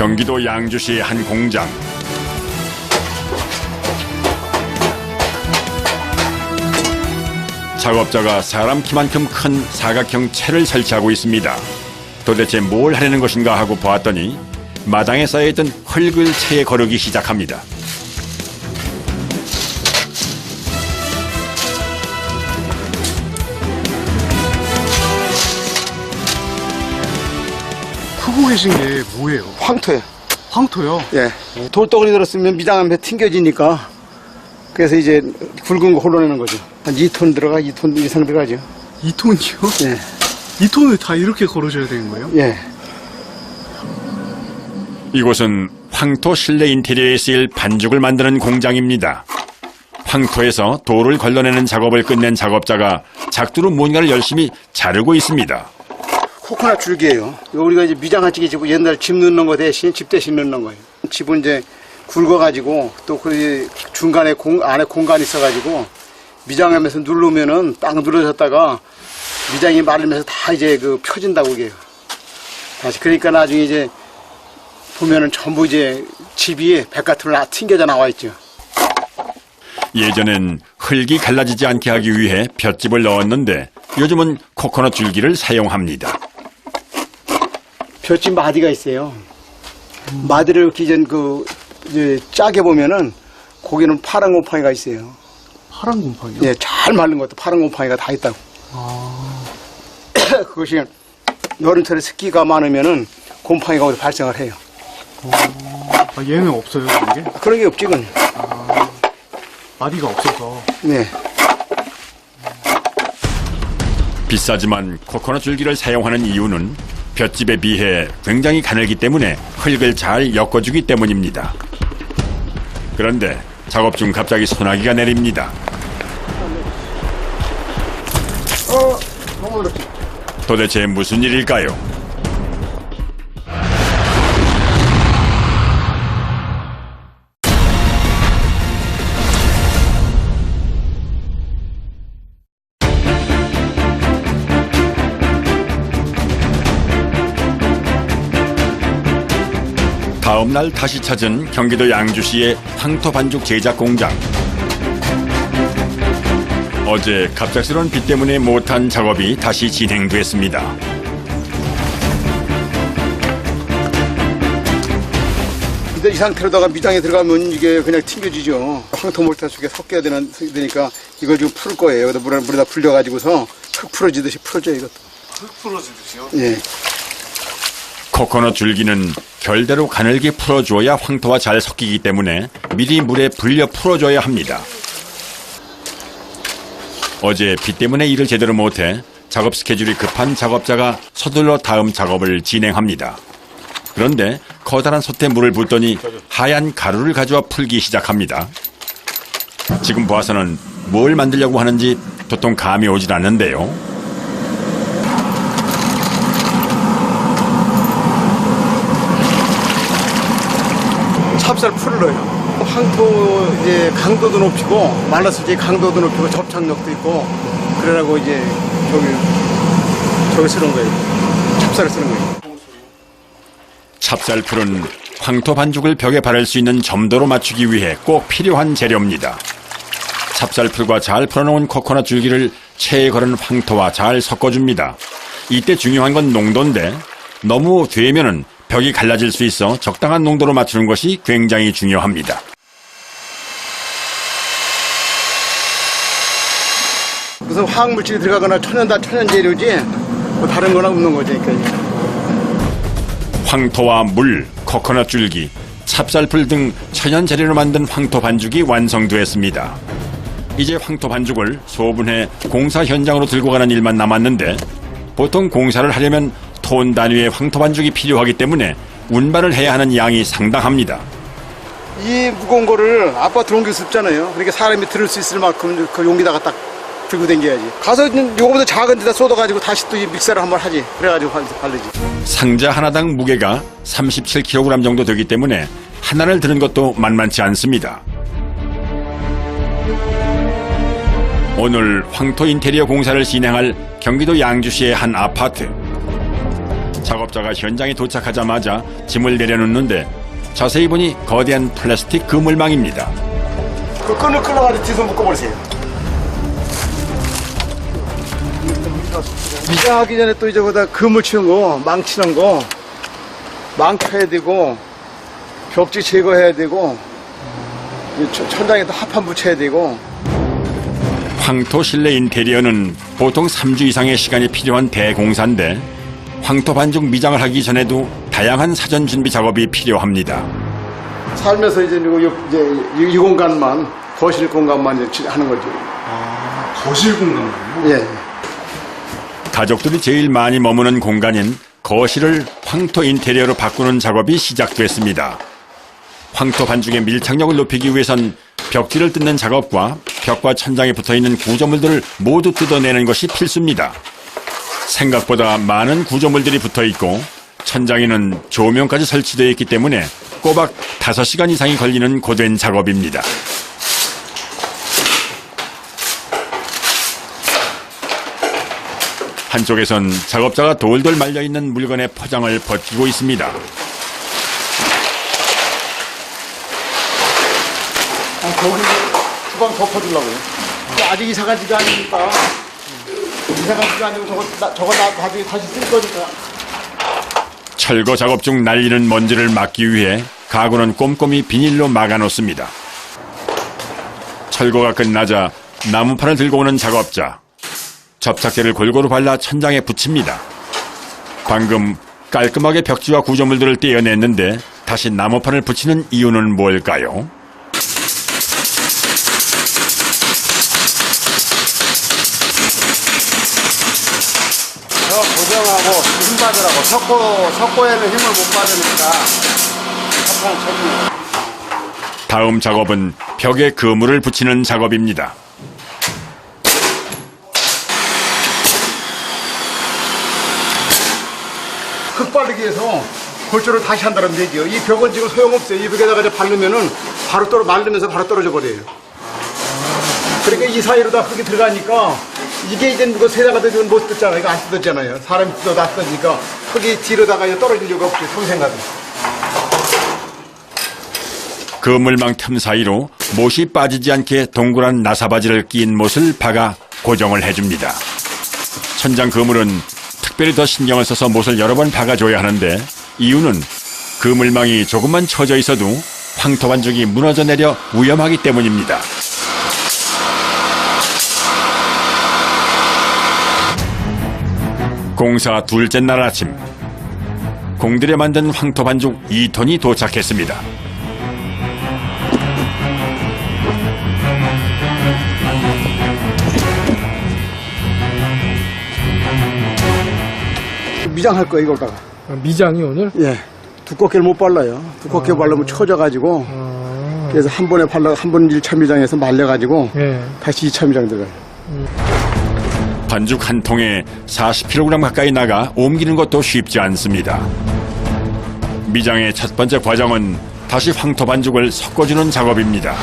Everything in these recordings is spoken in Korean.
경기도 양주시의 한 공장. 작업자가 사람 키만큼 큰 사각형 채를 설치하고 있습니다. 도대체 뭘 하려는 것인가 하고 보았더니 마당에 쌓여있던 흙을 채에 거르기 시작합니다. 푸고 계신 게 뭐예요? 황토예요. 황토요? 예. 돌덩어리 들었으면 미장하면 튕겨지니까 그래서 이제 굵은 거 홀로내는 거죠. 한 2톤 들어가, 2톤 이상 들어가죠. 2톤이요? 예. 2톤을 다 이렇게 걸어줘야 되는 거예요? 예. 이곳은 황토 실내 인테리어에 쓰일 반죽을 만드는 공장입니다. 황토에서 돌을 걸러내는 작업을 끝낸 작업자가 작두로 뭔가를 열심히 자르고 있습니다. 코코넛 줄기예요. 이거 우리가 이제 미장한찌개 집 옛날 집 넣는 거 대신 집 대신 넣는 거예요. 집은 이제 굵어가지고 또 그 중간에 안에 공간이 있어가지고 미장하면서 누르면은 딱 눌러졌다가 미장이 마르면서 다 이제 그 펴진다고 그게요. 다시 그러니까 나중에 이제 보면은 전부 이제 집이 백같으로 튕겨져 나와 있죠. 예전엔 흙이 갈라지지 않게 하기 위해 볏짚을 넣었는데 요즘은 코코넛 줄기를 사용합니다. 볏짚 마디가 있어요. 마디를 기존 이제 짜게 보면은 거기는 파란 곰팡이가 있어요. 파란 곰팡이요? 예, 잘 마른 것도 파란 곰팡이가 다 있다고. 그것이 여름철에 습기가 많으면은 곰팡이가 어디 발생을 해요. 아, 얘는 없어요, 그런 게? 그런 게 없지, 그건. 마디가 없어서. 네. 비싸지만 코코넛 줄기를 사용하는 이유는 볏짚에 비해 굉장히 가늘기 때문에 흙을 잘 엮어주기 때문입니다. 그런데 작업 중 갑자기 소나기가 내립니다. 너무 어렵지. 도대체 무슨 일일까요? 다음 날 다시 찾은 경기도 양주시의 황토 반죽 제작 공장. 어제 갑작스러운 비 때문에 못한 작업이 다시 진행됐습니다. 이 상태로다가 미장에 들어가면 이게 그냥 튕겨지죠. 황토 몰타 속에 섞여야 되니까 이걸 좀 풀 거예요. 여기다 물에다 불려가지고서 흙 풀어지듯이 풀어줘요, 이것도. 흙 풀어지듯이요? 예. 코코넛 줄기는 결대로 가늘게 풀어줘야 황토와 잘 섞이기 때문에 미리 물에 불려 풀어줘야 합니다. 어제 비 때문에 일을 제대로 못해 작업 스케줄이 급한 작업자가 서둘러 다음 작업을 진행합니다. 그런데 커다란 솥에 물을 붓더니 하얀 가루를 가져와 풀기 시작합니다. 지금 봐서는 뭘 만들려고 하는지 도통 감이 오질 않는데요. 찹쌀 풀을 넣어요. 황토 이제 강도도 높이고 말랐을 때 강도도 높이고 접착력도 있고 그러라고 이제 저기 쓰는 거예요. 찹쌀을 쓰는 거예요. 찹쌀풀은 황토 반죽을 벽에 바를 수 있는 점도로 맞추기 위해 꼭 필요한 재료입니다. 찹쌀풀과 잘 풀어놓은 코코넛 줄기를 체에 걸은 황토와 잘 섞어줍니다. 이때 중요한 건 농도인데 너무 되면은 벽이 갈라질 수 있어 적당한 농도로 맞추는 것이 굉장히 중요합니다. 무슨 화학물질이 들어가거나 천연 재료지 뭐 다른 거나 없는 거지. 그러니까. 황토와 물, 코코넛 줄기, 찹쌀풀 등 천연 재료로 만든 황토 반죽이 완성되었습니다. 이제 황토 반죽을 소분해 공사 현장으로 들고 가는 일만 남았는데 보통 공사를 하려면 톤 단위의 황토 반죽이 필요하기 때문에 운반을 해야 하는 양이 상당합니다. 이 무거운 거를 아파트 옮길 수 없잖아요. 그러니까 사람이 들을 수 있을 만큼 그 용기다가 딱 들고 다녀야지. 가서 요거보다 작은 데다 쏟아가지고 다시 또 이 믹서를 한번 하지. 그래가지고 바르지. 상자 하나당 무게가 37kg 정도 되기 때문에 하나를 드는 것도 만만치 않습니다. 오늘 황토 인테리어 공사를 진행할 경기도 양주시의 한 아파트. 작업자가 현장에 도착하자마자 짐을 내려놓는데 자세히 보니 거대한 플라스틱 그물망입니다. 그 끈을 끌어가지고 뒤에서 묶어버리세요. 미장하기 전에 또 이제 거기다 그물 치는 거, 망 치는 거, 망 켜야 되고, 벽지 제거해야 되고, 천장에다 합판 붙여야 되고. 황토 실내 인테리어는 보통 3주 이상의 시간이 필요한 대공사인데 황토 반죽 미장을 하기 전에도 다양한 사전 준비 작업이 필요합니다. 살면서 이제 이 공간만, 거실 공간만 이제 하는 거죠. 거실 공간만요? 예. 가족들이 제일 많이 머무는 공간인 거실을 황토 인테리어로 바꾸는 작업이 시작됐습니다. 황토 반죽의 밀착력을 높이기 위해선 벽지를 뜯는 작업과 벽과 천장에 붙어있는 구조물들을 모두 뜯어내는 것이 필수입니다. 생각보다 많은 구조물들이 붙어있고 천장에는 조명까지 설치되어 있기 때문에 꼬박 5시간 이상이 걸리는 고된 작업입니다. 한쪽에선 작업자가 돌돌 말려있는 물건의 포장을 벗기고 있습니다. 거기 주방 덮어주려고요. 아직 이사간지도 아니니까. 이사간지도 아니고 저거 나중에 다시 쓸 거니까. 철거 작업 중 날리는 먼지를 막기 위해 가구는 꼼꼼히 비닐로 막아놓습니다. 철거가 끝나자 나무판을 들고 오는 작업자. 접착제를 골고루 발라 천장에 붙입니다. 방금 깔끔하게 벽지와 구조물들을 떼어냈는데 다시 나무판을 붙이는 이유는 뭘까요? 고정하고 힘 받으라고 석고에는 힘을 못 받으니까 한판 쳐주는. 다음 작업은 벽에 그물을 붙이는 작업입니다. 흙바르기 위해서 골조를 다시 한다는 얘기요. 이 벽은 지금 소용없어요. 이 벽에다가 이제 바르면은 바로 말리면서 바로 떨어져 버려요. 그러니까 이 사이로 다 흙이 들어가니까 이게 이제 이거 세다가 뜯으면 못 뜯잖아요. 이거 안 뜯었잖아요. 사람이 뜯어놨으니까 흙이 뒤로다가 떨어질 이유가 없죠. 평생가도. 그물망 틈 사이로 못이 빠지지 않게 동그란 나사바지를 낀 못을 박아 고정을 해줍니다. 천장 그물은 특별히 더 신경을 써서 못을 여러 번 박아줘야 하는데 이유는 그물망이 조금만 처져 있어도 황토 반죽이 무너져 내려 위험하기 때문입니다. 공사 둘째 날 아침, 공들여 만든 황토 반죽 2톤이 도착했습니다. 미장할 거예요, 이걸다가. 미장이 오늘? 예. 두껍게를 못 발라요. 두껍게 바르면 처져가지고. 그래서 한 번에 발라, 한 번 1차 미장에서 말려가지고. 예. 다시 2차 미장 들어가요. 반죽 한 통에 40kg 가까이 나가 옮기는 것도 쉽지 않습니다. 미장의 첫 번째 과정은 다시 황토 반죽을 섞어주는 작업입니다.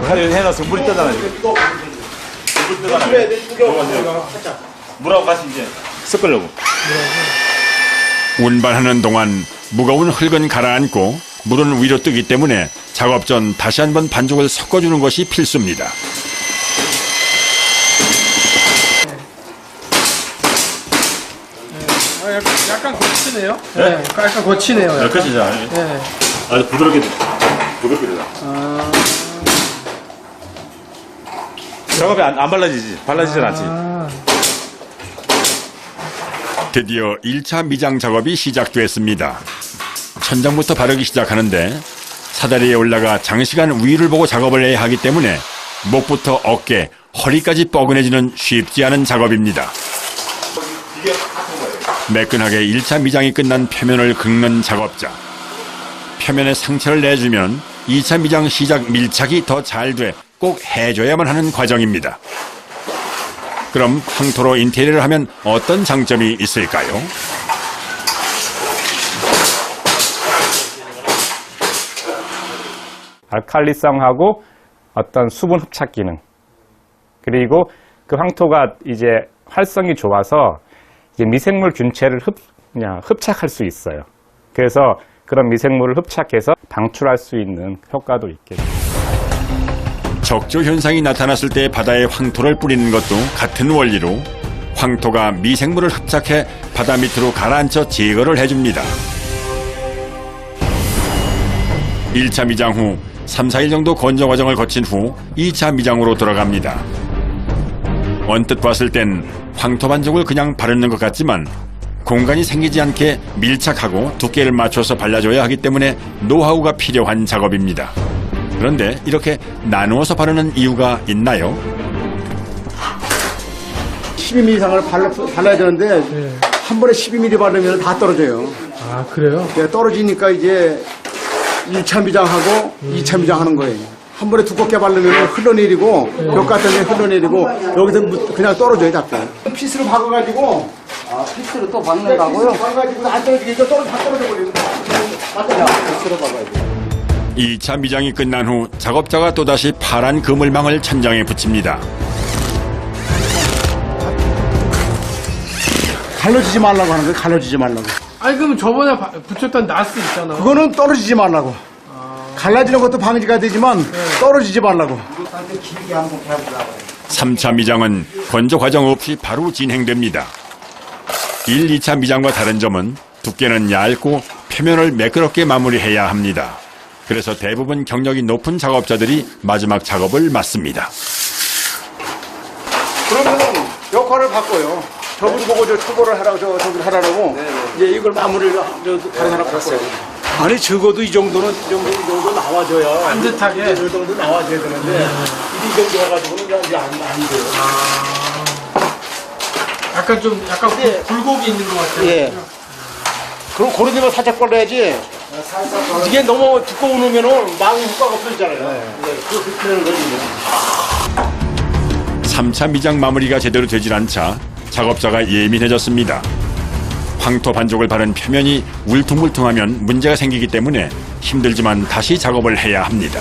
해놔서 물이 떠나가지고. 물 떠나가지고. 물하고 같이 이제 섞으려고. 운반하는 동안 무거운 흙은 가라앉고 물은 위로 뜨기 때문에 작업 전 다시 한번 반죽을 섞어주는 것이 필수입니다. 약간 거치네요. 네, 약간 거치네요. 약간. 끝이죠. 네. 아주 부드럽게 되다. 작업이 안 발라지지. 발라지진 않지. 드디어 1차 미장 작업이 시작됐습니다. 천장부터 바르기 시작하는데 사다리에 올라가 장시간 위를 보고 작업을 해야 하기 때문에 목부터 어깨, 허리까지 뻐근해지는 쉽지 않은 작업입니다. 매끈하게 1차 미장이 끝난 표면을 긁는 작업자. 표면에 상처를 내주면 2차 미장 시작 밀착이 더 잘 돼 꼭 해줘야만 하는 과정입니다. 그럼 황토로 인테리어를 하면 어떤 장점이 있을까요? 알칼리성하고 어떤 수분 흡착 기능, 그리고 그 황토가 이제 활성이 좋아서 이제 미생물 균체를 그냥 흡착할 수 있어요. 그래서 그런 미생물을 흡착해서 방출할 수 있는 효과도 있겠죠. 적조 현상이 나타났을 때 바다에 황토를 뿌리는 것도 같은 원리로 황토가 미생물을 흡착해 바다 밑으로 가라앉혀 제거를 해줍니다. 1차 미장 후 3, 4일 정도 건조 과정을 거친 후 2차 미장으로 들어갑니다. 언뜻 봤을 땐 황토 반죽을 그냥 바르는 것 같지만 공간이 생기지 않게 밀착하고 두께를 맞춰서 발라줘야 하기 때문에 노하우가 필요한 작업입니다. 그런데 이렇게 나누어서 바르는 이유가 있나요? 12mm 이상을 발라야 되는데 한 번에 12mm 바르면 다 떨어져요. 아, 그래요? 떨어지니까 이제 1차 미장하고 2차 미장하는 거예요. 한 번에 두껍게 바르면 흘러내리고 벽 같은 데 흘러내리고 여기서 그냥 떨어져요 자꾸. 피스로 박아가지고 피스로 또 박는다고요? 박아가지고 안 떨어지게 이거 다 떨어져 버리는 거야. 맞아요. 피스로 박아야 돼. 2차 미장이 끝난 후 작업자가 또다시 파란 그물망을 천장에 붙입니다. 갈라지지 말라고 하는 거예요. 갈라지지 말라고. 아니, 그럼 저번에 붙였던 나스 있잖아. 그거는 떨어지지 말라고. 갈라지는 것도 방지가 되지만 떨어지지 말라고. 3차 미장은 건조 과정 없이 바로 진행됩니다. 1, 2차 미장과 다른 점은 두께는 얇고 표면을 매끄럽게 마무리해야 합니다. 그래서 대부분 경력이 높은 작업자들이 마지막 작업을 맡습니다. 그러면 역할을 바꿔요. 저분 보고 저 초보를 하라고 저분 하라고 이제 이걸 마무리를 다른 사람 바꿔요. 아니 적어도 이 정도 나와줘야 반듯하게. 이 정도 나와줘야 되는데 이 정도 해가지고는 이제 안 돼요. 약간 굴곡이 있는 것 같아요. 예. 그럼 그런 데만 살짝 걸려야지. 이게 너무 두꺼워 놓으면은 망 효과가 없어지잖아요. 그렇게 되는 거지. 3차 미장 마무리가 제대로 되질 않자 작업자가 예민해졌습니다. 황토 반죽을 바른 표면이 울퉁불퉁하면 문제가 생기기 때문에 힘들지만 다시 작업을 해야 합니다.